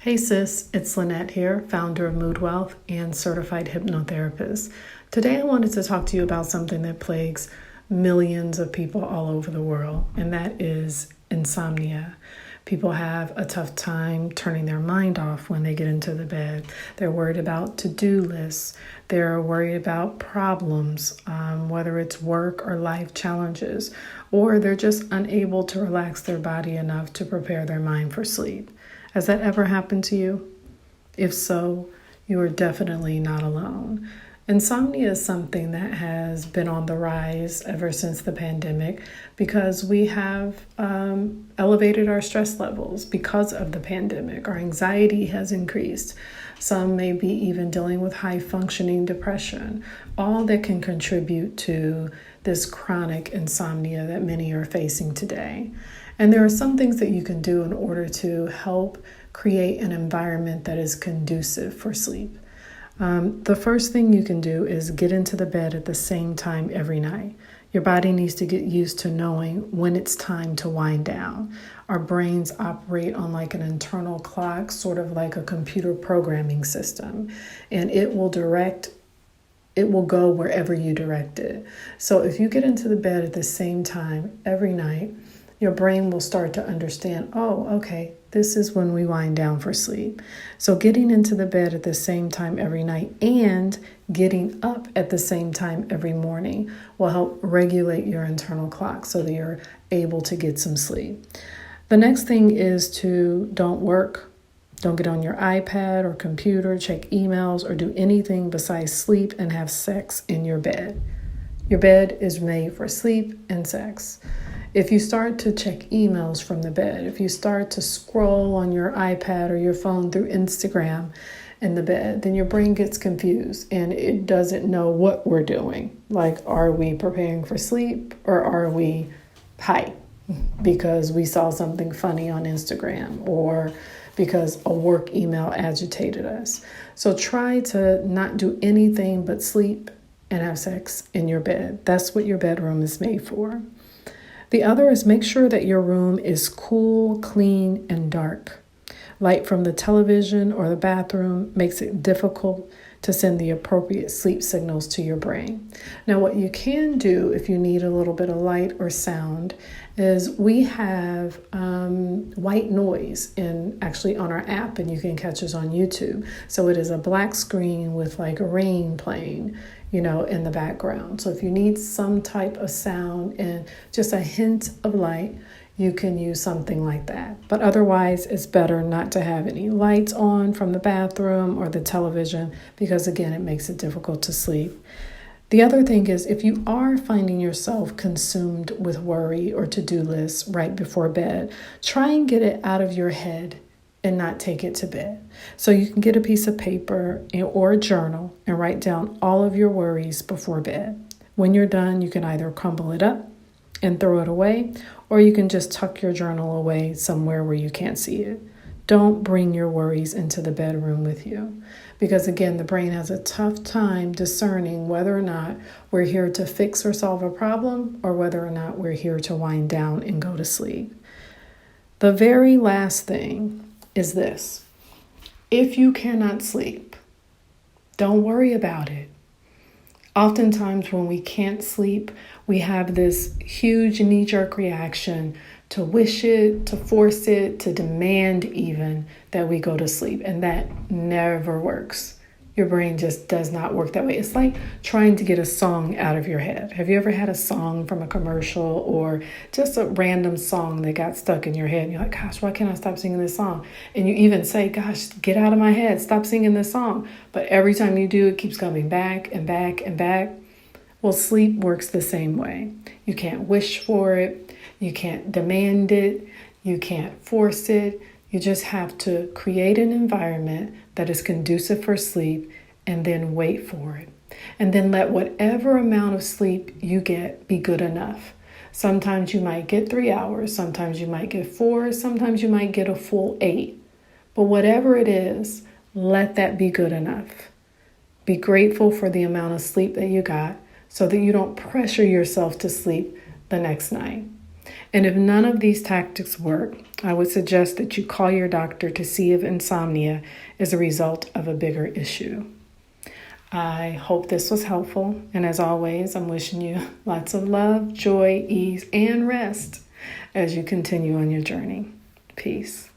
Hey sis, it's Lynette here, founder of MoodWellth and certified hypnotherapist. Today I wanted to talk to you about something that plagues millions of people all over the world, and that is insomnia. People have a tough time turning their mind off when they get into the bed. They're worried about to-do lists. They're worried about problems, whether it's work or life challenges, or they're just unable to relax their body enough to prepare their mind for sleep. Has that ever happened to you? If so, you are definitely not alone. Insomnia is something that has been on the rise ever since the pandemic because we have elevated our stress levels because of the pandemic. Our anxiety has increased. Some may be even dealing with high functioning depression, all that can contribute to this chronic insomnia that many are facing today. And there are some things that you can do in order to help create an environment that is conducive for sleep. The first thing you can do is get into the bed at the same time every night. Your body needs to get used to knowing when it's time to wind down. Our brains operate on like an internal clock, sort of like a computer programming system, and it will go wherever you direct it. So if you get into the bed at the same time every night, your brain will start to understand, oh, okay, this is when we wind down for sleep. So getting into the bed at the same time every night and getting up at the same time every morning will help regulate your internal clock so that you're able to get some sleep. The next thing is to don't get on your iPad or computer, check emails, or do anything besides sleep and have sex in your bed. Your bed is made for sleep and sex. If you start to check emails from the bed, if you start to scroll on your iPad or your phone through Instagram in the bed, then your brain gets confused and it doesn't know what we're doing. Like, are we preparing for sleep or are we high because we saw something funny on Instagram or because a work email agitated us? So try to not do anything but sleep and have sex in your bed. That's what your bedroom is made for. The other is make sure that your room is cool, clean, and dark. Light from the television or the bathroom makes it difficult to send the appropriate sleep signals to your brain. Now, what you can do if you need a little bit of light or sound is we have white noise actually on our app, and you can catch us on YouTube. So it is a black screen with like rain playing, in the background. So if you need some type of sound and just a hint of light, you can use something like that. But otherwise, it's better not to have any lights on from the bathroom or the television because, again, it makes it difficult to sleep. The other thing is if you are finding yourself consumed with worry or to-do lists right before bed, try and get it out of your head and not take it to bed. So you can get a piece of paper or a journal and write down all of your worries before bed. When you're done, you can either crumble it up and throw it away, or you can just tuck your journal away somewhere where you can't see it. Don't bring your worries into the bedroom with you because, again, the brain has a tough time discerning whether or not we're here to fix or solve a problem or whether or not we're here to wind down and go to sleep. The very last thing is this. If you cannot sleep, don't worry about it. Oftentimes when we can't sleep, we have this huge knee-jerk reaction to wish it, to force it, to demand even that we go to sleep. And that never works. Your brain just does not work that way. It's like trying to get a song out of your head. Have you ever had a song from a commercial or just a random song that got stuck in your head? And you're like, gosh, why can't I stop singing this song? And you even say, gosh, get out of my head. Stop singing this song. But every time you do, it keeps coming back and back and back. Well, sleep works the same way. You can't wish for it. You can't demand it. You can't force it. You just have to create an environment that is conducive for sleep and then wait for it. And then let whatever amount of sleep you get be good enough. Sometimes you might get 3 hours. Sometimes you might get 4. Sometimes you might get a full 8. But whatever it is, let that be good enough. Be grateful for the amount of sleep that you got so that you don't pressure yourself to sleep the next night. And if none of these tactics work, I would suggest that you call your doctor to see if insomnia is a result of a bigger issue. I hope this was helpful. And as always, I'm wishing you lots of love, joy, ease, and rest as you continue on your journey. Peace.